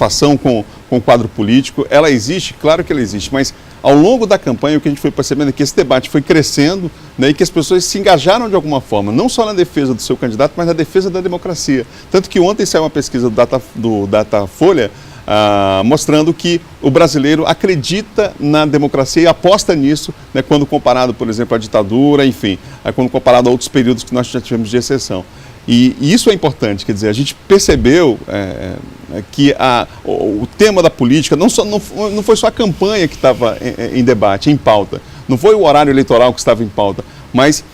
insatisfação com o quadro político. Ela existe, claro que ela existe, mas ao longo da campanha o que a gente foi percebendo é que esse debate foi crescendo, né, e que as pessoas se engajaram de alguma forma, não só na defesa do seu candidato, mas na defesa da democracia. Tanto que ontem saiu uma pesquisa do Datafolha mostrando que o brasileiro acredita na democracia e aposta nisso, né, quando comparado, por exemplo, à ditadura, enfim, quando comparado a outros períodos que nós já tivemos de exceção. E isso é importante, quer dizer, a gente percebeu que o tema da política não foi só a campanha que estava em debate, em pauta, não foi o horário eleitoral que estava em pauta, mas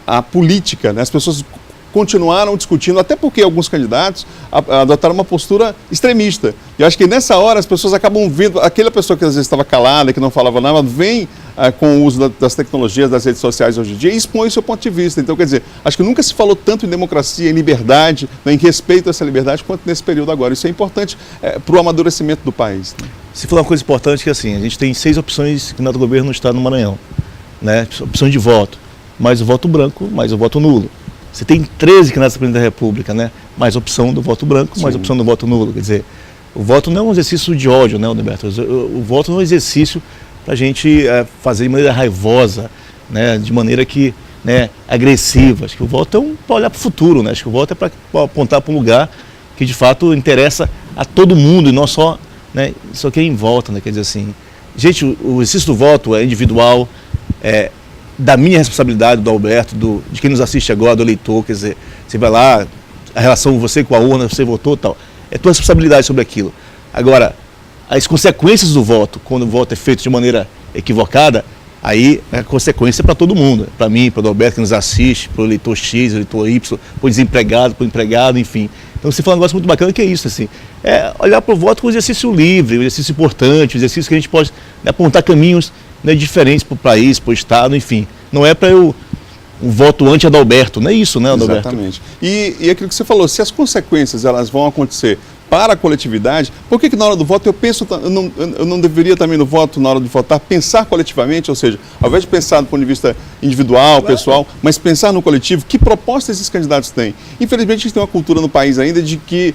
a política, né? As pessoas continuaram discutindo, até porque alguns candidatos adotaram uma postura extremista. E acho que nessa hora as pessoas acabam vendo, aquela pessoa que às vezes estava calada, que não falava nada, vem com o uso das tecnologias, das redes sociais hoje em dia e expõe o seu ponto de vista. Então, quer dizer, acho que nunca se falou tanto em democracia, em liberdade, né, em respeito a essa liberdade, quanto nesse período agora. Isso é importante para o amadurecimento do país, né? Você falou uma coisa importante, que assim, a gente tem 6 opções que do governo no estado do Maranhão, né? Opções de voto, mais o voto branco, mais o voto nulo. Você tem 13 candidatos à presidência da República, né? Mais opção do voto branco, mais opção do voto nulo. Quer dizer, o voto não é um exercício de ódio, né, Alberto? O voto não é um exercício para a gente fazer de maneira raivosa, né? De maneira que, né, agressiva. Acho que o voto é para olhar para o futuro, né? Acho que o voto é para apontar para um lugar que de fato interessa a todo mundo e não só, né, só quem volta, né? Quer dizer assim, gente, o exercício do voto é individual, da minha responsabilidade, do Alberto, de quem nos assiste agora, do eleitor, quer dizer, você vai lá, a relação você com a urna, você votou e tal, é tua responsabilidade sobre aquilo. Agora, as consequências do voto, quando o voto é feito de maneira equivocada, aí a consequência é para todo mundo, para mim, para o Alberto que nos assiste, para o eleitor X, eleitor Y, para o desempregado, para o empregado, enfim. Então você fala um negócio muito bacana que é isso, assim, olhar para o voto como um exercício livre, um exercício importante, um exercício que a gente pode, né, apontar caminhos, né, diferentes para o país, para o Estado, enfim. Não é para um voto anti-Adalberto, não é isso, né, Adalberto? Exatamente. E aquilo que você falou, se as consequências elas vão acontecer para a coletividade, por que na hora do voto eu não deveria também no voto, na hora de votar, pensar coletivamente, ou seja, ao invés de pensar do ponto de vista individual, pessoal, mas pensar no coletivo, que propostas esses candidatos têm? Infelizmente a gente tem uma cultura no país ainda de que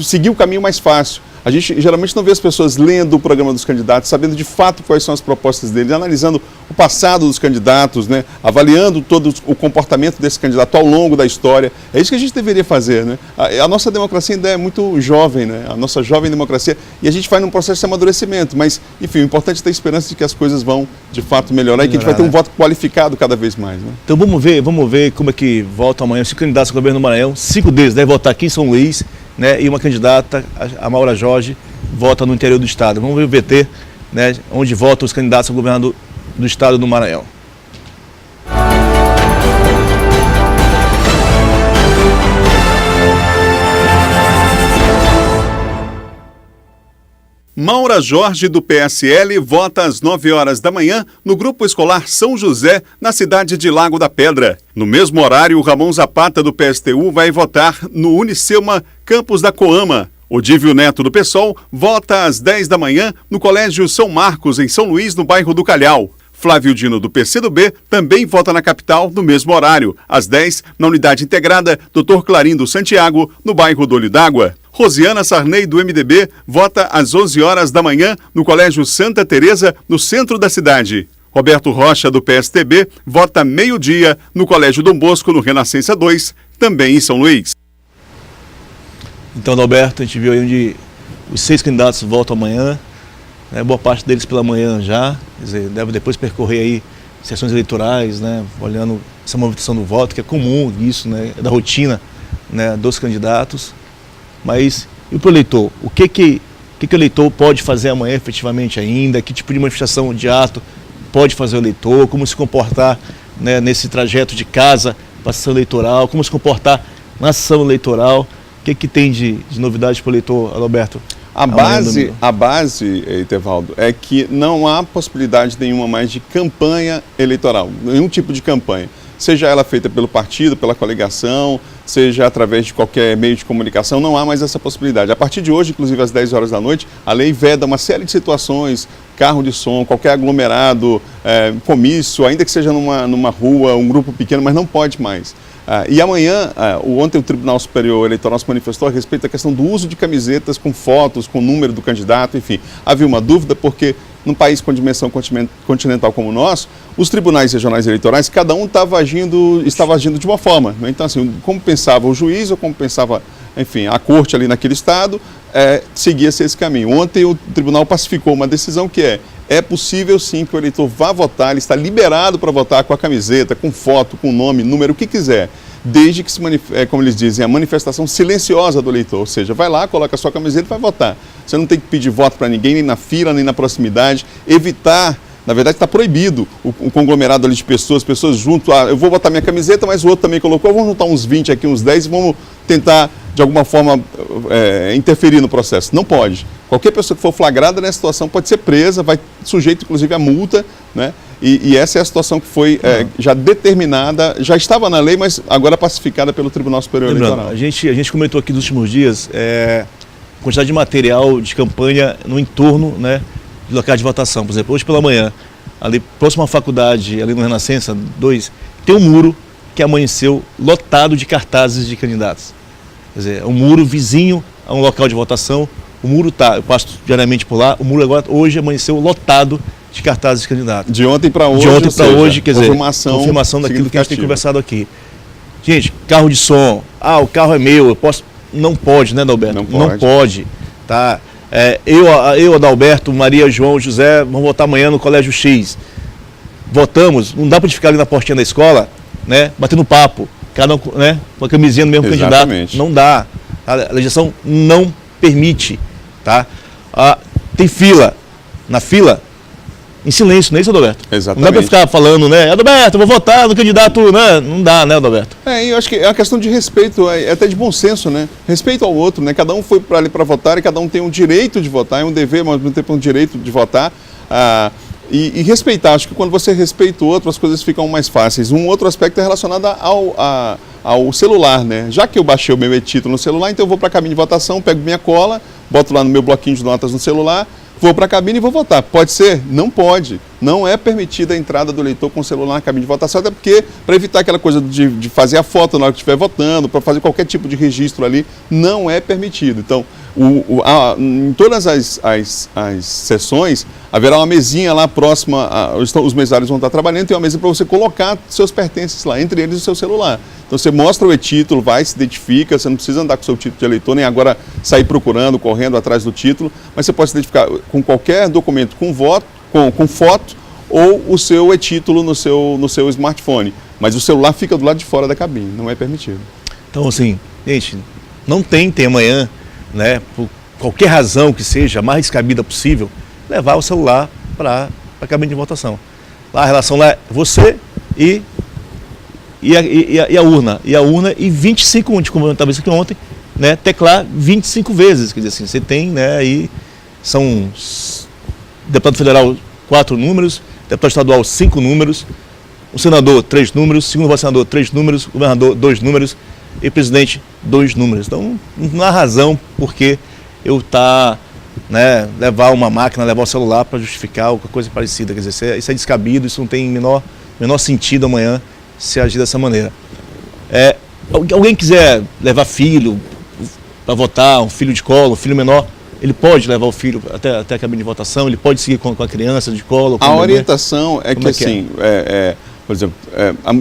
seguir o caminho mais fácil. A gente geralmente não vê as pessoas lendo o programa dos candidatos, sabendo de fato quais são as propostas deles, analisando o passado dos candidatos, né? Avaliando todo o comportamento desse candidato ao longo da história. É isso que a gente deveria fazer, né? A nossa democracia ainda é muito jovem, né? A nossa jovem democracia, e a gente vai num processo de amadurecimento, mas, enfim, o importante é ter esperança de que as coisas vão, de fato, melhorar e que a gente vai ter um voto qualificado cada vez mais, né? Então vamos ver como é que volta amanhã. 5 candidatos ao governo do Maranhão, 5 deles devem votar aqui em São Luís, né, e uma candidata, a Maura Jorge, vota no interior do estado. Vamos ver o VT, né, onde votam os candidatos ao governo do estado do Maranhão. Maura Jorge, do PSL, vota às 9 horas da manhã no Grupo Escolar São José, na cidade de Lago da Pedra. No mesmo horário, o Ramon Zapata, do PSTU, vai votar no Unicelma Campus da Coama. O Dívio Neto, do PSOL, vota às 10 da manhã no Colégio São Marcos, em São Luís, no bairro do Calhau. Flávio Dino, do PCdoB, também vota na capital no mesmo horário, às 10, na Unidade Integrada Dr. Clarindo Santiago, no bairro do Olho d'Água. Rosiana Sarney, do MDB, vota às 11 horas da manhã no Colégio Santa Teresa, no centro da cidade. Roberto Rocha, do PSTB, vota meio-dia no Colégio Dom Bosco, no Renascença 2, também em São Luís. Então, Adalberto, a gente viu aí onde os 6 candidatos votam amanhã, né, boa parte deles pela manhã já, quer dizer, deve depois percorrer aí sessões eleitorais, né, olhando essa movimentação do voto, que é comum isso, né, é da rotina, né, dos candidatos. Mas, e para o eleitor? O que o eleitor pode fazer amanhã efetivamente ainda? Que tipo de manifestação, de ato pode fazer o eleitor? Como se comportar, né, nesse trajeto de casa para a sessão eleitoral? Como se comportar na sessão eleitoral? O que tem de novidade para o eleitor, Alberto? A base, Etevaldo, é que não há possibilidade nenhuma mais de campanha eleitoral, nenhum tipo de campanha. Seja ela feita pelo partido, pela coligação, seja através de qualquer meio de comunicação, não há mais essa possibilidade. A partir de hoje, inclusive às 10 horas da noite, a lei veda uma série de situações, carro de som, qualquer aglomerado, comício, ainda que seja numa rua, um grupo pequeno, mas não pode mais. E amanhã, ontem o Tribunal Superior Eleitoral se manifestou a respeito da questão do uso de camisetas com fotos, com o número do candidato, enfim. Havia uma dúvida porque num país com dimensão continental como o nosso, os tribunais regionais eleitorais, cada um estava agindo de uma forma, né? Então, assim, como pensava o juiz ou como pensava, enfim, a corte ali naquele estado, seguia-se esse caminho. Ontem o tribunal pacificou uma decisão que é possível sim que o eleitor vá votar, ele está liberado para votar com a camiseta, com foto, com nome, número, o que quiser, desde que como eles dizem, a manifestação silenciosa do eleitor, ou seja, vai lá, coloca a sua camiseta e vai votar. Você não tem que pedir voto para ninguém, nem na fila, nem na proximidade, evitar, na verdade está proibido o conglomerado ali de pessoas junto, eu vou botar minha camiseta, mas o outro também colocou, vamos juntar uns 20 aqui, uns 10 e vamos tentar, de alguma forma, interferir no processo. Não pode. Qualquer pessoa que for flagrada nessa situação pode ser presa, vai sujeito, inclusive, a multa, né? E essa é a situação que foi já determinada, já estava na lei, mas agora pacificada pelo Tribunal Superior Eleitoral. A gente comentou aqui nos últimos dias a quantidade de material de campanha no entorno, né, de locais de votação. Por exemplo, hoje pela manhã, ali próximo à faculdade, ali no Renascença 2, tem um muro que amanheceu lotado de cartazes de candidatos. Quer dizer, um muro vizinho a um local de votação. O muro eu passo diariamente por lá, o muro agora hoje amanheceu lotado de cartazes de candidatos. De ontem para hoje. De ontem para hoje, quer dizer, confirmação daquilo que a gente tem conversado aqui. Gente, carro de som, o carro é meu, eu posso. Não pode, né, Adalberto? Não pode. Tá? Eu, Adalberto, Maria, João, José, vamos votar amanhã no Colégio X. Votamos, não dá para ficar ali na portinha da escola, né, batendo papo, cada um, né, com a camisinha do mesmo Exatamente. candidato. Não dá. A legislação não permite. Tá? Tem fila. Na fila, em silêncio, não é isso, Adalberto? Exatamente. Não dá para ficar falando, né? Adalberto, eu vou votar no candidato, né? Não dá, né, Adalberto? Eu acho que é uma questão de respeito, até de bom senso, né? Respeito ao outro, né? Cada um foi para ali para votar e cada um tem um direito de votar, é um dever, mas ao mesmo tempo um direito de votar. E respeitar, acho que quando você respeita o outro, as coisas ficam mais fáceis. Um outro aspecto é relacionado ao celular, né? Já que eu baixei o meu e-título no celular, então eu vou para a cabine de votação, pego minha cola, boto lá no meu bloquinho de notas no celular, vou para a cabine e vou votar. Pode ser? Não pode. Não é permitida a entrada do eleitor com o celular na cabine de votação, até porque, para evitar aquela coisa de fazer a foto na hora que estiver votando, para fazer qualquer tipo de registro ali, não é permitido. Então, em todas as sessões, haverá uma mesinha lá próxima, os mesários vão estar trabalhando, tem uma mesa para você colocar seus pertences lá, entre eles o seu celular. Então você mostra o e-título, vai, se identifica, você não precisa andar com o seu título de eleitor, nem agora sair procurando, correndo atrás do título, mas você pode se identificar com qualquer documento com voto, com foto ou o seu e-título no seu smartphone. Mas o celular fica do lado de fora da cabine, não é permitido. Então, assim, gente, não tem amanhã, né, por qualquer razão que seja, a mais descabida possível, levar o celular para a cabine de votação. Lá a relação lá é você e a urna. E a urna e 25, como eu estava isso aqui ontem, né, teclar 25 vezes. Quer dizer assim, você tem, né, aí são deputado federal 4 números, deputado estadual 5 números, o senador 3 números, segundo senador 3 números, governador 2 números e presidente 2 números. Então não há razão porque eu levar uma máquina, levar o celular para justificar ou coisa parecida. Quer dizer, isso é descabido, isso não tem menor sentido amanhã se agir dessa maneira. Alguém quiser levar filho para votar, um filho de colo, um filho menor, ele pode levar o filho até a cabine de votação, ele pode seguir com a criança de colo. A orientação é que assim, por exemplo,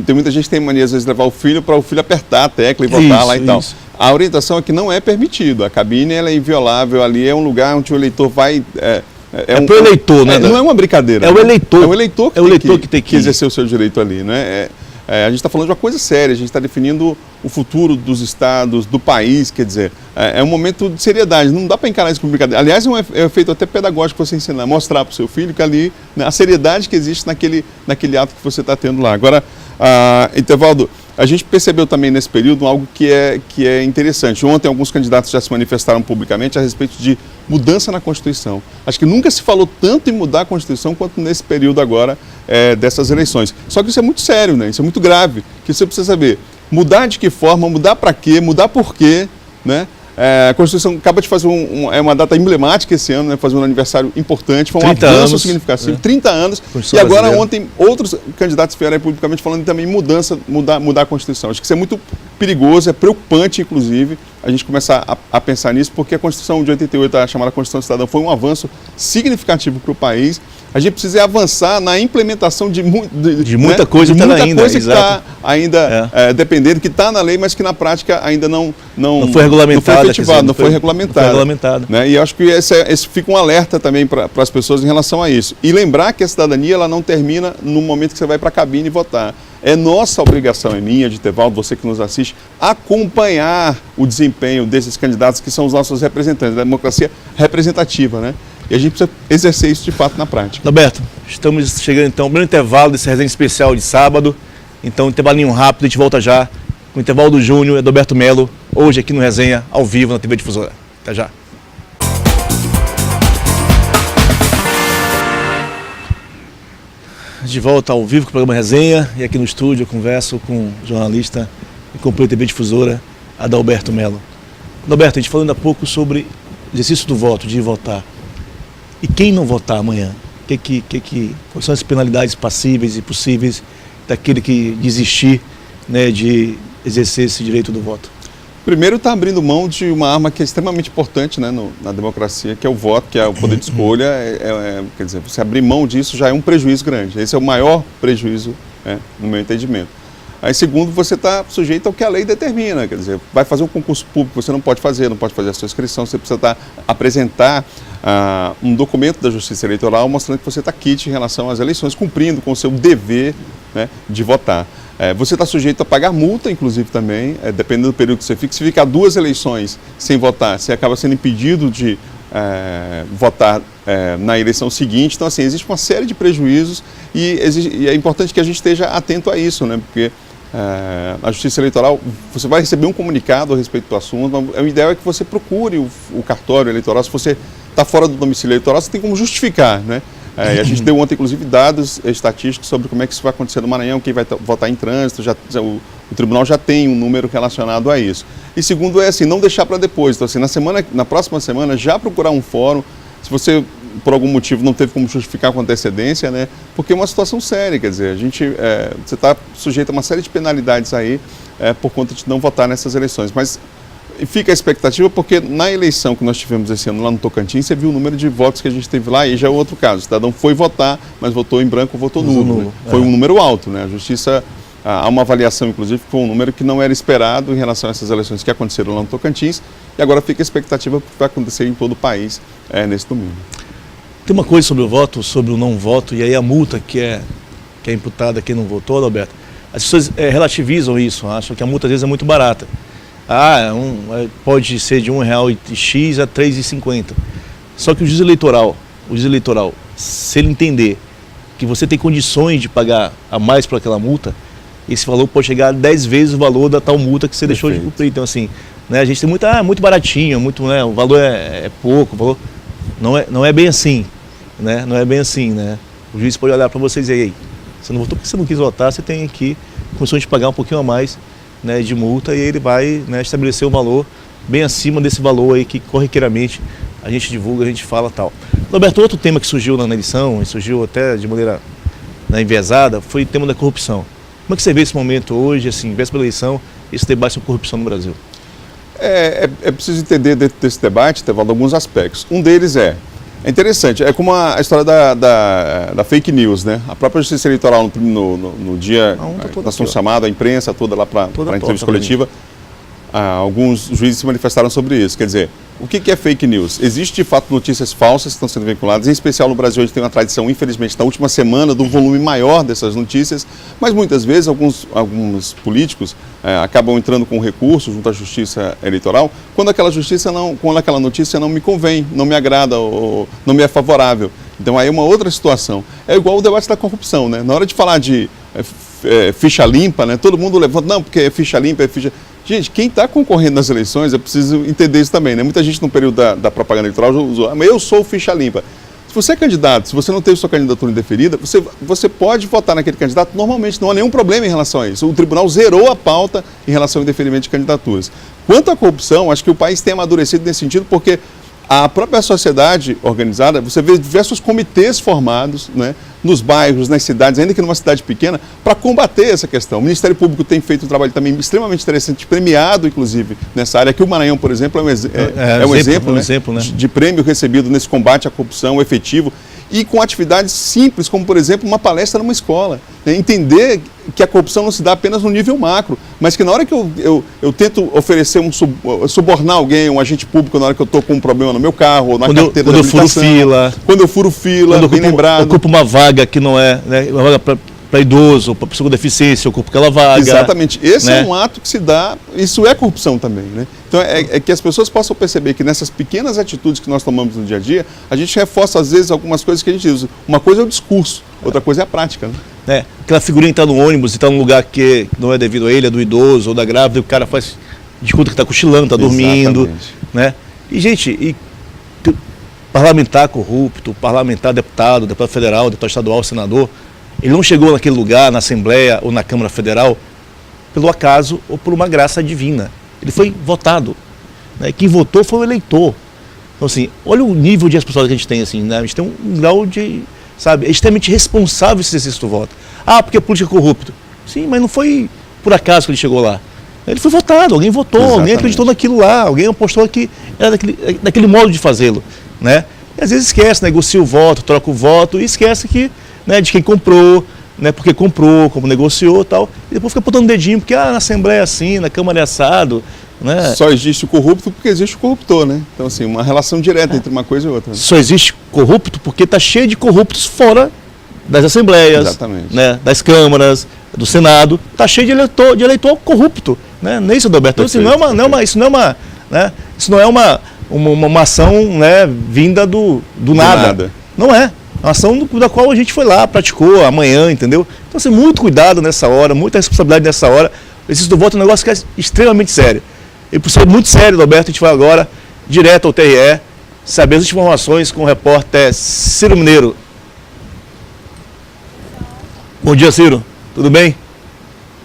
tem muita gente que tem mania às vezes de levar o filho para o filho apertar a tecla e votar lá e tal. A orientação é que não é permitido, a cabine ela é inviolável, ali é um lugar onde o eleitor vai... para o eleitor, né? Não é uma brincadeira. É o eleitor. É o eleitor que tem que exercer o seu direito ali, né? A gente está falando de uma coisa séria, a gente está definindo o futuro dos estados, do país, quer dizer, é um momento de seriedade, não dá para encarar isso como brincadeira. Aliás, é um efeito até pedagógico você ensinar, mostrar para o seu filho que ali, né, a seriedade que existe naquele ato que você está tendo lá. Agora, Etevaldo, a gente percebeu também nesse período algo que é interessante. Ontem alguns candidatos já se manifestaram publicamente a respeito de mudança na Constituição. Acho que nunca se falou tanto em mudar a Constituição quanto nesse período agora dessas eleições. Só que isso é muito sério, né? Isso é muito grave, que você precisa saber mudar de que forma, mudar para quê, mudar por quê, né? A Constituição acaba de fazer uma data emblemática esse ano, né? Fazer um aniversário importante, foi um 30 avanço anos, significativo, 30 anos. Constituição E agora brasileira. ontem outros candidatos vieram aí publicamente falando também mudar a Constituição. Acho que isso é muito perigoso, é preocupante, inclusive, a gente começar a pensar nisso, porque a Constituição de 88, a chamada Constituição Cidadã, foi um avanço significativo para o país. A gente precisa avançar na implementação de muita coisa que está ainda dependendo, que está na lei, mas que na prática ainda não foi regulamentada. Não foi regulamentada. Né? E eu acho que esse fica um alerta também para as pessoas em relação a isso. E lembrar que a cidadania ela não termina no momento que você vai para a cabine votar. É nossa obrigação, é minha, de Tevaldo, você que nos assiste, acompanhar o desempenho desses candidatos que são os nossos representantes da democracia representativa, né? E a gente precisa exercer isso de fato na prática. Roberto, estamos chegando então ao primeiro intervalo desse resenha especial de sábado. Então, um intervalinho rápido, a gente volta já com o intervalo do Júnior, Adalberto Melo, hoje aqui no Resenha, ao vivo na TV Difusora. Até já. De volta ao vivo com o programa Resenha, e aqui no estúdio eu converso com o jornalista e companheiro da TV Difusora, Adalberto Melo. Adalberto, a gente falando há pouco sobre o exercício do voto, de votar. E quem não votar amanhã? Quais são as penalidades passíveis e possíveis daquele que desistir, né, de exercer esse direito do voto? Primeiro, está abrindo mão de uma arma que é extremamente importante, né, na democracia, que é o voto, que é o poder de escolha. Quer dizer, você abrir mão disso já é um prejuízo grande. Esse é o maior prejuízo, no meu entendimento. Aí, segundo, você está sujeito ao que a lei determina. Quer dizer, vai fazer um concurso público, você não pode fazer a sua inscrição, você precisa apresentar um documento da Justiça Eleitoral mostrando que você está quite em relação às eleições, cumprindo com o seu dever, né, de votar. Você está sujeito a pagar multa, inclusive, também, dependendo do período que você fica. Se ficar 2 eleições sem votar, você acaba sendo impedido de votar na eleição seguinte. Então, assim, existe uma série de prejuízos e é importante que a gente esteja atento a isso, né? Porque a Justiça Eleitoral, você vai receber um comunicado a respeito do assunto. O ideal é que você procure o cartório eleitoral. Se você está fora do domicílio eleitoral, você tem como justificar, né? E a gente deu ontem, inclusive, dados estatísticos sobre como é que isso vai acontecer no Maranhão, quem vai votar em trânsito, o tribunal já tem um número relacionado a isso. E segundo é assim, não deixar para depois. Então, assim, na próxima semana, já procurar um fórum, se você, por algum motivo, não teve como justificar com antecedência, né? Porque é uma situação séria, quer dizer, você está sujeito a uma série de penalidades aí por conta de não votar nessas eleições. Mas fica a expectativa porque na eleição que nós tivemos esse ano lá no Tocantins, você viu o número de votos que a gente teve lá e já é outro caso. O cidadão foi votar, mas votou em branco ou votou nulo. Né? Foi um número alto, né? A Justiça, há uma avaliação, inclusive, que foi um número que não era esperado em relação a essas eleições que aconteceram lá no Tocantins, e agora fica a expectativa que vai acontecer em todo o país nesse domingo. Tem uma coisa sobre o voto, sobre o não voto, e aí a multa que é imputada a quem não votou, Alberto. As pessoas relativizam isso, acham que a multa às vezes é muito barata. Pode ser de R$1,00 a R$3,50. Só que o juiz eleitoral, se ele entender que você tem condições de pagar a mais por aquela multa, esse valor pode chegar a 10 vezes o valor da tal multa que você deixou de cumprir. Então, assim, né, a gente tem muito baratinho, né, o valor é pouco, o valor não é bem assim, né? Não é bem assim, né? O juiz pode olhar para você e dizer, ei, você não votou porque você não quis votar, você tem aqui condições de pagar um pouquinho a mais, né, de multa, e ele vai, né, estabelecer o valor bem acima desse valor aí que corriqueiramente a gente divulga, a gente fala tal. Roberto, outro tema que surgiu na eleição, e surgiu até de maneira, né, enviesada, foi o tema da corrupção. Como é que você vê esse momento hoje, assim, véspera da eleição, esse debate sobre corrupção no Brasil? É preciso entender dentro desse debate, Tevaldo, alguns aspectos. Um deles é interessante, é como a história da fake news, né? A própria Justiça Eleitoral no dia, nós estamos chamados, a imprensa toda lá para a entrevista coletiva, alguns juízes se manifestaram sobre isso. Quer dizer, o que é fake news? Existe, de fato, notícias falsas que estão sendo vinculadas, em especial no Brasil, a gente tem uma tradição, infelizmente, na última semana, do volume maior dessas notícias, mas muitas vezes alguns políticos acabam entrando com recursos junto à Justiça Eleitoral, quando aquela notícia não me convém, não me agrada ou não me é favorável. Então, aí é uma outra situação. É igual o debate da corrupção, né? Na hora de falar de ficha limpa, né? Todo mundo levanta, não, porque é ficha limpa, é ficha... Gente, quem está concorrendo nas eleições, é preciso entender isso também, né? Muita gente no período da propaganda eleitoral usou, eu sou ficha limpa. Se você é candidato, se você não teve sua candidatura indeferida, você pode votar naquele candidato normalmente, não há nenhum problema em relação a isso. O tribunal zerou a pauta em relação ao indeferimento de candidaturas. Quanto à corrupção, acho que o país tem amadurecido nesse sentido, porque a própria sociedade organizada, você vê diversos comitês formados, né, nos bairros, nas cidades, ainda que numa cidade pequena, para combater essa questão. O Ministério Público tem feito um trabalho também extremamente interessante, premiado, inclusive, nessa área. Aqui o Maranhão, por exemplo, é um exemplo, né, de prêmio recebido nesse combate à corrupção efetivo. E com atividades simples, como, por exemplo, uma palestra numa escola. Né? Entender que a corrupção não se dá apenas no nível macro, mas que na hora que eu tento oferecer subornar alguém, um agente público, na hora que eu estou com um problema no meu carro, ou na carteira de habilitação, quando eu furo fila, bem lembrado. Ocupo uma vaga que não é, né, uma vaga para idoso, para pessoa com deficiência, ocupa aquela vaga. Exatamente. Esse, né, é um ato que se dá, isso é corrupção também, né? Então é que as pessoas possam perceber que nessas pequenas atitudes que nós tomamos no dia a dia, a gente reforça às vezes algumas coisas que a gente usa. Uma coisa é o discurso, outra coisa é a prática, né? Aquela figurinha que está no ônibus e está num lugar que não é devido a ele, é do idoso ou da grávida, e o cara faz de conta que está cochilando, está dormindo, né? E, gente, parlamentar corrupto, parlamentar deputado federal, deputado estadual, senador, ele não chegou naquele lugar, na Assembleia ou na Câmara Federal, pelo acaso ou por uma graça divina. Ele foi votado, né? Quem votou foi o eleitor. Então, assim, olha o nível de responsabilidade que a gente tem, assim, né? A gente tem um grau de, sabe, é extremamente responsável esse exercício do voto. Ah, porque a política é corrupta. Sim, mas não foi por acaso que ele chegou lá. Ele foi votado, alguém votou, alguém acreditou naquilo lá, alguém apostou que era daquele modo de fazê-lo, né? E às vezes esquece, negocia o voto, troca o voto e esquece que, né, de quem comprou, né, porque comprou, como negociou e tal, e depois fica botando o dedinho, porque na Assembleia é assim, na Câmara é assado, né? Só existe o corrupto porque existe o corruptor, né? Então, assim, uma relação direta entre uma coisa e outra. Né? Só existe corrupto porque está cheio de corruptos fora das Assembleias, né, das câmaras, do Senado, está cheio de eleitor corrupto, né? Nem isso, Adalberto. Então, assim, isso não é uma ação, né, vinda do nada. Não é. É uma ação da qual a gente foi lá, praticou amanhã, entendeu? Então, assim, muito cuidado nessa hora, muita responsabilidade nessa hora. O exercício do voto é um negócio que é extremamente sério. E por ser muito sério, Adalberto, a gente vai agora direto ao TRE, saber as informações com o repórter Ciro Mineiro. Bom dia, Ciro. Tudo bem?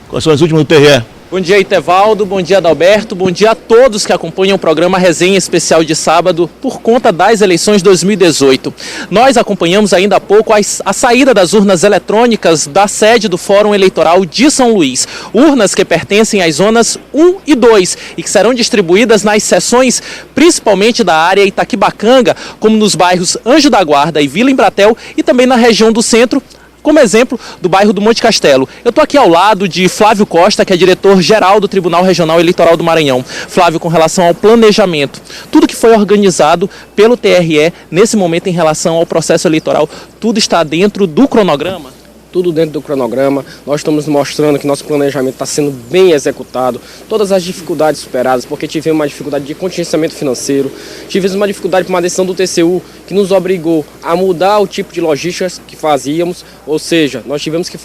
Quais são as últimas do TRE? Bom dia, Itevaldo, bom dia, Adalberto, bom dia a todos que acompanham o programa Resenha Especial de sábado por conta das eleições 2018. Nós acompanhamos ainda há pouco a saída das urnas eletrônicas da sede do Fórum Eleitoral de São Luís. Urnas que pertencem às zonas 1 e 2 e que serão distribuídas nas seções principalmente da área Itaquibacanga, como nos bairros Anjo da Guarda e Vila Embratel e também na região do centro, como exemplo do bairro do Monte Castelo. Eu estou aqui ao lado de Flávio Costa, que é diretor-geral do Tribunal Regional Eleitoral do Maranhão. Flávio, com relação ao planejamento, tudo que foi organizado pelo TRE nesse momento em relação ao processo eleitoral, tudo está dentro do cronograma? Tudo dentro do cronograma, nós estamos mostrando que nosso planejamento está sendo bem executado, todas as dificuldades superadas, porque tivemos uma dificuldade de contingenciamento financeiro, tivemos uma dificuldade por uma decisão do TCU que nos obrigou a mudar o tipo de logística que fazíamos, ou seja, nós tivemos que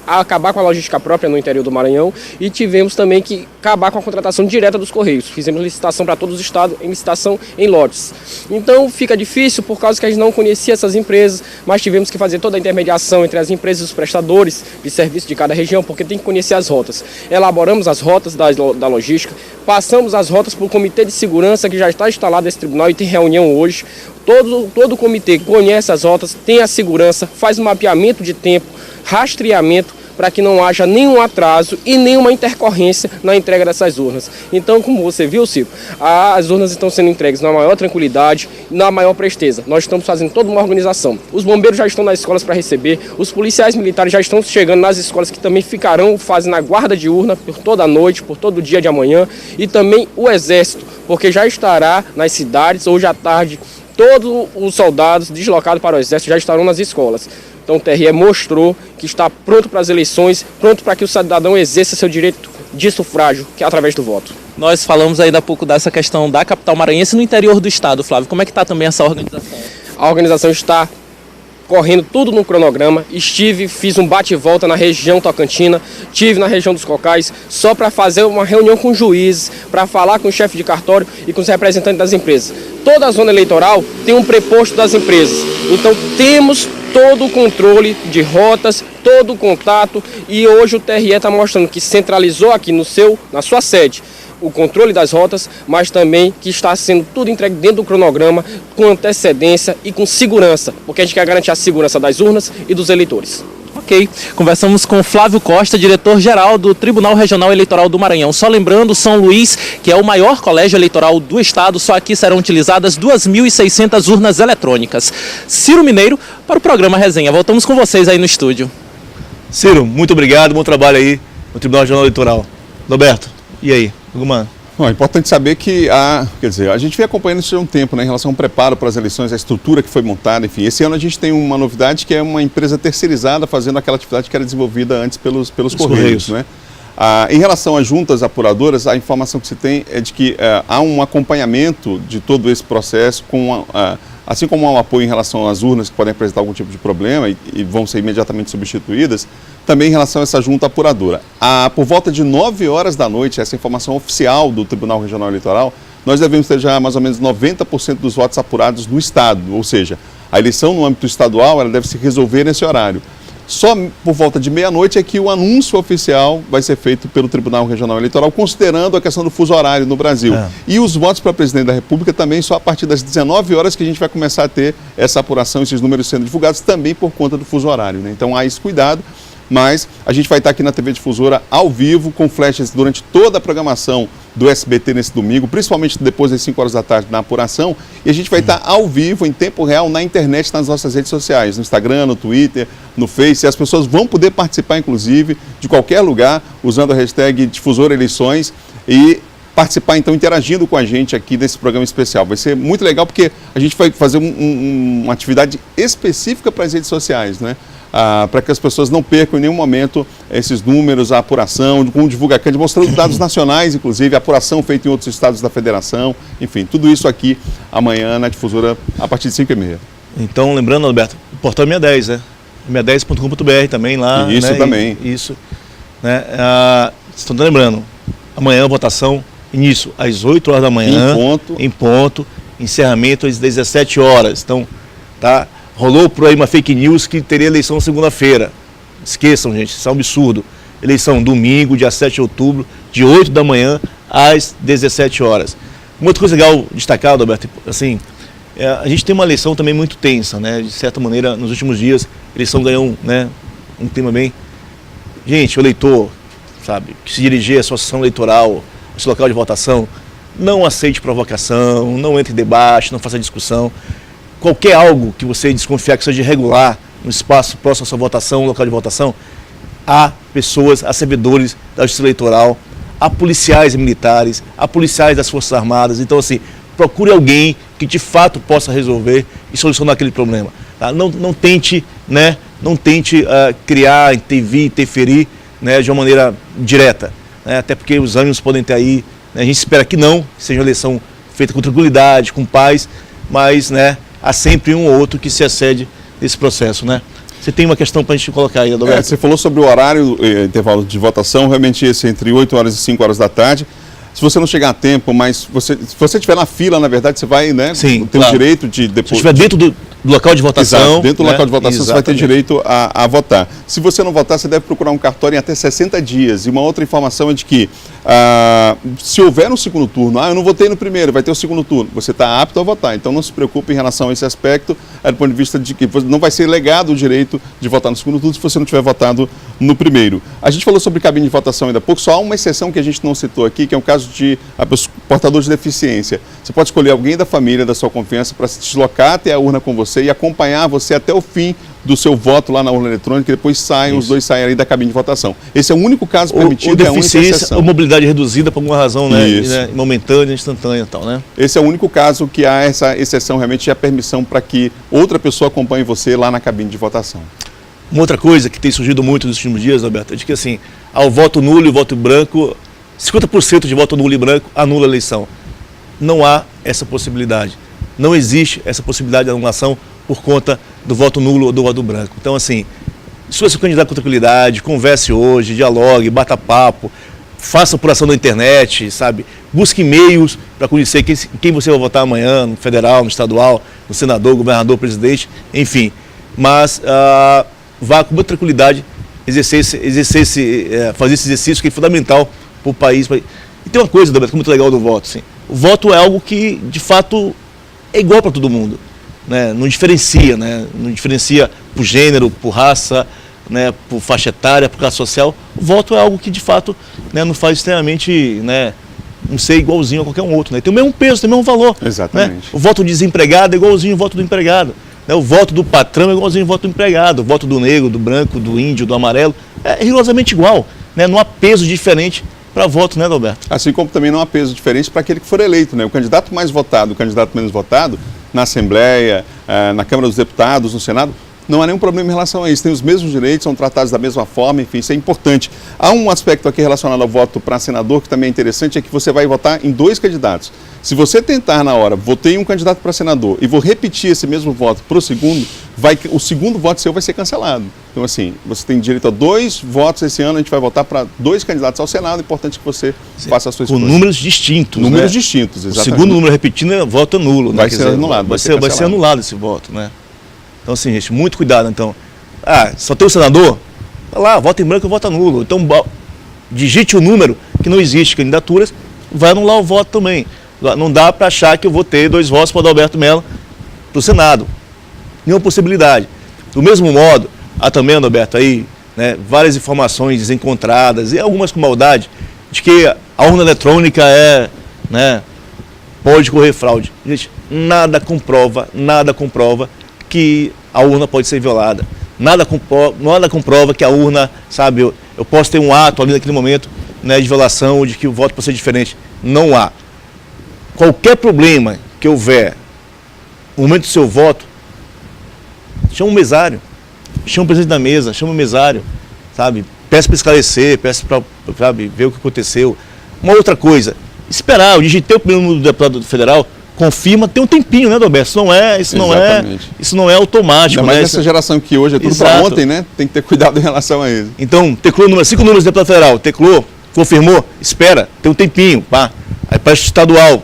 acabar com a logística própria no interior do Maranhão e tivemos também que acabar com a contratação direta dos Correios. Fizemos licitação para todos os estados, em licitação em lotes. Então fica difícil por causa que a gente não conhecia essas empresas, mas tivemos que fazer toda a intermediação entre as empresas e os prestadores de serviço de cada região, porque tem que conhecer as rotas. Elaboramos as rotas da logística, passamos as rotas para o Comitê de Segurança, que já está instalado nesse tribunal e tem reunião hoje. Todo o comitê conhece as rotas, tem a segurança, faz um mapeamento de tempo, rastreamento, para que não haja nenhum atraso e nenhuma intercorrência na entrega dessas urnas. Então, como você viu, Ciro, as urnas estão sendo entregues na maior tranquilidade, na maior presteza. Nós estamos fazendo toda uma organização. Os bombeiros já estão nas escolas para receber, os policiais militares já estão chegando nas escolas que também ficarão fazendo a guarda de urna por toda a noite, por todo o dia de amanhã, e também o Exército, porque já estará nas cidades hoje à tarde. Todos os soldados deslocados para o Exército já estarão nas escolas. Então o TRE mostrou que está pronto para as eleições, pronto para que o cidadão exerça seu direito de sufrágio, que é através do voto. Nós falamos ainda há pouco dessa questão da capital maranhense no interior do estado, Flávio. Como é que está também essa organização? A organização está correndo tudo no cronograma. Fiz um bate e volta na região tocantina, tive na região dos Cocais, só para fazer uma reunião com juízes, para falar com o chefe de cartório e com os representantes das empresas. toda a zona eleitoral tem um preposto das empresas. Então temos todo o controle de rotas, todo o contato, e hoje o TRE está mostrando que centralizou aqui na sua sede o controle das rotas, mas também que está sendo tudo entregue dentro do cronograma, com antecedência e com segurança, porque a gente quer garantir a segurança das urnas e dos eleitores. Ok, conversamos com Flávio Costa, diretor-geral do Tribunal Regional Eleitoral do Maranhão. Só lembrando, São Luís, que é o maior colégio eleitoral do estado, só aqui serão utilizadas 2.600 urnas eletrônicas. Ciro Mineiro, para o programa Resenha. Voltamos com vocês aí no estúdio. Ciro, muito obrigado, bom trabalho aí no Tribunal Regional Eleitoral. Roberto, e aí? Alguma... Bom, é importante saber que a gente vem acompanhando isso há um tempo, né, em relação ao preparo para as eleições, a estrutura que foi montada, enfim. Esse ano a gente tem uma novidade que é uma empresa terceirizada fazendo aquela atividade que era desenvolvida antes pelos Correios, né? Em relação às juntas apuradoras, a informação que se tem é de que há um acompanhamento de todo esse processo, assim como há um apoio em relação às urnas que podem apresentar algum tipo de problema e vão ser imediatamente substituídas, também em relação a essa junta apuradora. Por volta de 9 horas da noite, essa informação oficial do Tribunal Regional Eleitoral, nós devemos ter já mais ou menos 90% dos votos apurados no Estado, ou seja, a eleição no âmbito estadual ela deve se resolver nesse horário. Só por volta de meia-noite é que o anúncio oficial vai ser feito pelo Tribunal Regional Eleitoral, considerando a questão do fuso horário no Brasil. E os votos para presidente da República também só a partir das 19 horas que a gente vai começar a ter essa apuração, esses números sendo divulgados, também por conta do fuso horário, né? Então há esse cuidado. Mas a gente vai estar aqui na TV Difusora ao vivo, com flashes durante toda a programação do SBT nesse domingo, principalmente depois das 5 horas da tarde na apuração, e a gente vai estar ao vivo, em tempo real, na internet, nas nossas redes sociais, no Instagram, no Twitter, no Face, e as pessoas vão poder participar, inclusive, de qualquer lugar, usando a hashtag Difusora Eleições, e participar, então, interagindo com a gente aqui nesse programa especial. Vai ser muito legal, porque a gente vai fazer uma atividade específica para as redes sociais, né? Para que as pessoas não percam em nenhum momento esses números, a apuração, com o DivulgaCand, mostrando dados nacionais, inclusive, a apuração feita em outros estados da federação, enfim, tudo isso aqui amanhã na Difusora, a partir de 5h30. Então, lembrando, Alberto, o portal 610, né? 610.com.br também lá. Isso, né? Também. Isso. Né? Estão lembrando, amanhã a votação, início às 8 horas da manhã. Em ponto. Encerramento às 17 horas. Então, tá... Rolou por aí uma fake news que teria eleição segunda-feira. Esqueçam, gente, isso é um absurdo. Eleição domingo, dia 7 de outubro, de 8 da manhã às 17 horas. Uma outra coisa legal destacar, Alberto, assim, a gente tem uma eleição também muito tensa, né? De certa maneira, nos últimos dias, a eleição ganhou um clima bem... Gente, o eleitor, sabe, que se dirigir à sua sessão eleitoral, ao seu local de votação, não aceite provocação, não entre em debate, não faça discussão. Qualquer algo que você desconfiar que seja irregular no espaço próximo à sua votação, no local de votação, há pessoas, há servidores da Justiça Eleitoral, há policiais e militares, há policiais das Forças Armadas. Então, assim, procure alguém que de fato possa resolver e solucionar aquele problema. Tá? Não tente, né, criar, interferir, né, de uma maneira direta, né, até porque os ânimos podem ter aí, né, a gente espera que não, que seja uma eleição feita com tranquilidade, com paz, mas, né, há sempre um ou outro que se excede nesse processo, né? Você tem uma questão para a gente colocar aí, Adalberto? Você falou sobre o horário, intervalo de votação, realmente esse entre 8 horas e 5 horas da tarde. Se você não chegar a tempo, mas se você estiver na fila, na verdade, você vai, né? Sim, ter o direito de depois. Se estiver dentro do local de votação. Exato, dentro do local de votação, Exatamente. você vai ter direito a votar. Se você não votar, você deve procurar um cartório em até 60 dias. E uma outra informação é de que, se houver um segundo turno, eu não votei no primeiro, vai ter o segundo turno, você está apto a votar. Então não se preocupe em relação a esse aspecto, do ponto de vista de que não vai ser legado o direito de votar no segundo turno se você não tiver votado no primeiro. A gente falou sobre cabine de votação ainda há pouco, só há uma exceção que a gente não citou aqui, que é o caso de portador de deficiência. Você pode escolher alguém da família, da sua confiança, para se deslocar até a urna com você e acompanhar você até o fim do seu voto lá na urna eletrônica, e depois os dois saem ali da cabine de votação. Esse é o único caso permitido, é a única exceção. Ou mobilidade reduzida por alguma razão, né? Momentânea, instantânea e tal, né? Esse é o único caso que há essa exceção, realmente, a permissão para que outra pessoa acompanhe você lá na cabine de votação. Uma outra coisa que tem surgido muito nos últimos dias, Alberto, é de que, assim, ao voto nulo e voto branco, 50% de voto nulo e branco anula a eleição. Não há essa possibilidade. Não existe essa possibilidade de anulação por conta do voto nulo ou do voto branco. Então, assim, se você candidato com tranquilidade, converse hoje, dialogue, bata papo, faça apuração na internet, sabe? busque e-mails para conhecer quem você vai votar amanhã, no federal, no estadual, no senador, governador, presidente, enfim. Mas vá com muita tranquilidade fazer esse exercício que é fundamental para o país. E tem uma coisa, Roberto, que é muito legal do voto. Assim. O voto é algo que, de fato, é igual para todo mundo. Né? Não diferencia, né? Não diferencia por gênero, por raça, né? Por faixa etária, por classe social. O voto é algo que, de fato, né, não faz extremamente, né, não ser igualzinho a qualquer um outro. Né? Tem o mesmo peso, tem o mesmo valor. Exatamente. Né? O voto do desempregado é igualzinho ao voto do empregado. Né? O voto do patrão é igualzinho ao voto do empregado. O voto do negro, do branco, do índio, do amarelo é rigorosamente igual. Né? Não há peso diferente para voto, né, Roberto? Assim como também não há peso diferente para aquele que for eleito, né? O candidato mais votado, o candidato menos votado, na Assembleia, na Câmara dos Deputados, no Senado, não há nenhum problema em relação a isso. Tem os mesmos direitos, são tratados da mesma forma, enfim, isso é importante. Há um aspecto aqui relacionado ao voto para senador que também é interessante, é que você vai votar em 2 candidatos. Se você tentar na hora, votei em um candidato para senador e vou repetir esse mesmo voto para o segundo, o segundo voto seu vai ser cancelado. Então, assim, você tem direito a 2 votos esse ano, a gente vai votar para 2 candidatos ao Senado, é importante que você faça a sua escolha. Com números distintos. Números né? distintos, exatamente. O segundo número repetindo é voto nulo. Vai né? ser anulado. Vai ser anulado esse voto, né? Então, assim, gente, muito cuidado, então. Só tem o senador? Vai lá, vota em branco e vota nulo. Então, digite o número, que não existe candidaturas, vai anular o voto também. Não dá para achar que eu vou ter 2 votos para o Adalberto Mello para o Senado. Nenhuma possibilidade. Do mesmo modo, há também, Adalberto, aí, né, várias informações desencontradas, e algumas com maldade, de que a urna eletrônica pode correr fraude. Gente, nada comprova que a urna pode ser violada. Nada comprova que a urna, sabe, eu posso ter um ato ali naquele momento, né, de violação ou de que o voto pode ser diferente. Não há. Qualquer problema que houver no momento do seu voto, chama o mesário, chama o presidente da mesa, chama o mesário, sabe, peça para esclarecer, peça para ver o que aconteceu. Uma outra coisa, esperar, eu digitei o primeiro número do deputado federal, confirma, tem um tempinho, né, Roberto? Isso não é automático. Mas né? nessa geração que hoje é tudo para ontem, né? Tem que ter cuidado em relação a isso. Então, teclou 5 números do deputado federal, teclou, confirmou, espera, tem um tempinho, pá. Aí para estadual,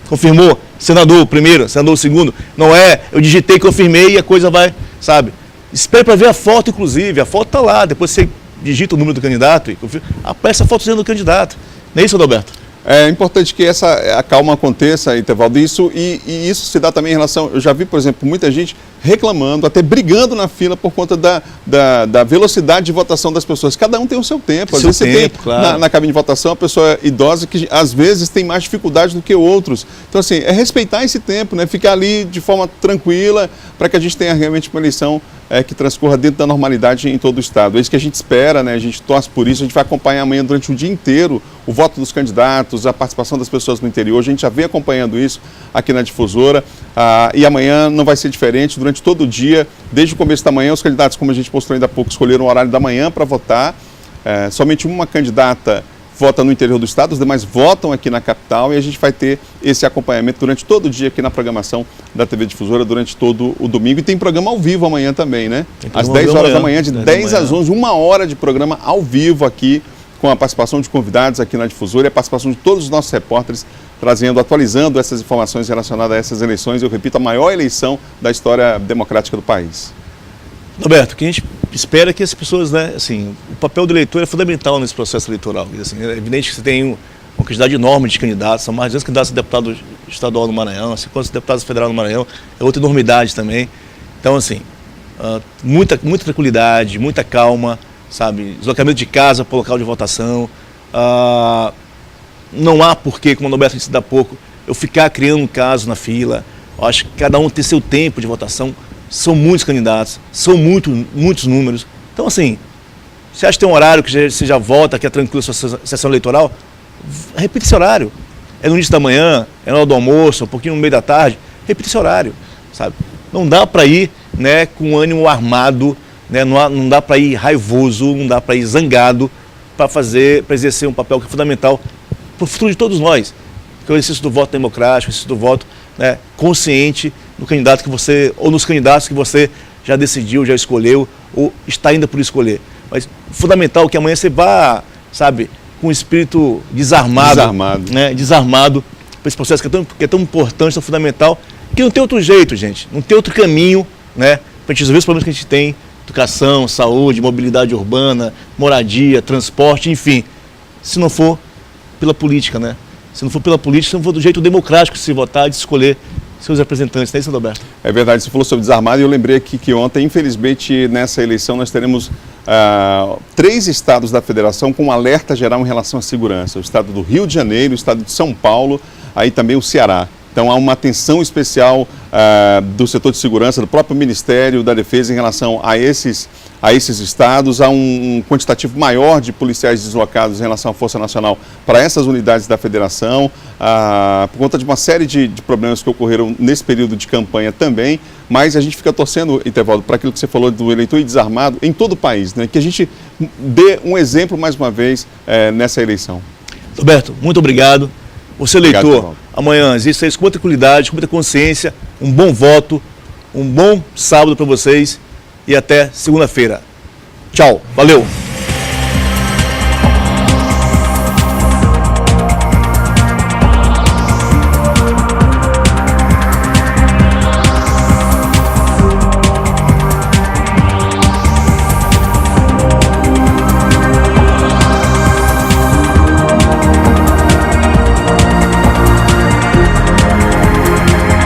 confirmou, senador primeiro, senador segundo, não é, eu digitei, confirmei e a coisa vai, sabe? Espere para ver a foto, inclusive, a foto está lá, depois você digita o número do candidato e confirma, aparece a foto do candidato. Não é isso, Adalberto? É importante que a calma aconteça, Etevaldo, e isso se dá também em relação, eu já vi, por exemplo, muita gente reclamando, até brigando na fila por conta da velocidade de votação das pessoas. Cada um tem o seu tempo. Às vezes você tem claro, na cabine de votação a pessoa idosa que às vezes tem mais dificuldade do que outros. Então, assim, é respeitar esse tempo, né? Ficar ali de forma tranquila para que a gente tenha realmente uma eleição que transcorra dentro da normalidade em todo o estado. É isso que a gente espera, né? A gente torce por isso, a gente vai acompanhar amanhã durante o dia inteiro o voto dos candidatos, a participação das pessoas no interior. A gente já vem acompanhando isso aqui na Difusora e amanhã não vai ser diferente. Durante todo o dia, desde o começo da manhã, os candidatos, como a gente mostrou ainda há pouco, escolheram o horário da manhã para votar. Somente uma candidata vota no interior do estado, os demais votam aqui na capital e a gente vai ter esse acompanhamento durante todo o dia aqui na programação da TV Difusora, durante todo o domingo. E tem programa ao vivo amanhã também, né? Às 10 horas da manhã, de 10 às 11, 1 hora de programa ao vivo aqui, com a participação de convidados aqui na Difusora e a participação de todos os nossos repórteres, atualizando essas informações relacionadas a essas eleições. Eu repito, a maior eleição da história democrática do país. Roberto, o que a gente espera é que as pessoas, né, assim, o papel do eleitor é fundamental nesse processo eleitoral. Assim, é evidente que você tem uma quantidade enorme de candidatos, são mais de 200 candidatos a deputado estadual no Maranhão, 50 deputados federal no Maranhão, é outra enormidade também. Então, assim, muita tranquilidade, muita calma, sabe, deslocamento de casa para o local de votação. Não há porquê, como o Roberto disse há pouco, eu ficar criando um caso na fila. Eu acho que cada um tem seu tempo de votação. São muitos candidatos, são muitos números. Então, assim, você acha que tem um horário que você já vota, que é tranquilo a sua sessão eleitoral? Repita esse horário. É no início da manhã, é na hora do almoço, um pouquinho no meio da tarde. Repita esse horário, sabe? Não dá para ir, né, com ânimo armado, né, não dá para ir raivoso, não dá para ir zangado para exercer um papel que é fundamental para o futuro de todos nós. Que é o exercício do voto democrático, o exercício do voto, né, consciente no candidato que você, ou nos candidatos que você já decidiu, já escolheu, ou está ainda por escolher. Mas fundamental que amanhã você vá, sabe, com o espírito desarmado para esse processo que é tão importante, tão fundamental, que não tem outro jeito, gente, não tem outro caminho, né, para a gente resolver os problemas que a gente tem, educação, saúde, mobilidade urbana, moradia, transporte, enfim, se não for pela política, né? Se não for pela política, se não for do jeito democrático de se votar, de escolher seus representantes, não é isso, Adalberto? É verdade, você falou sobre desarmado e eu lembrei aqui que ontem, infelizmente, nessa eleição nós teremos 3 estados da federação com um alerta geral em relação à segurança. O estado do Rio de Janeiro, o estado de São Paulo, aí também o Ceará. Então há uma atenção especial do setor de segurança, do próprio Ministério da Defesa em relação a esses estados. Há um quantitativo maior de policiais deslocados em relação à Força Nacional para essas unidades da federação, por conta de uma série de problemas que ocorreram nesse período de campanha também. Mas a gente fica torcendo, Etevaldo, para aquilo que você falou do eleitor ir desarmado em todo o país, né? Que a gente dê um exemplo mais uma vez nessa eleição. Roberto, muito obrigado. Você, eleitor, amanhã existe isso com muita tranquilidade, com muita consciência, um bom voto, um bom sábado para vocês e até segunda-feira. Tchau, valeu!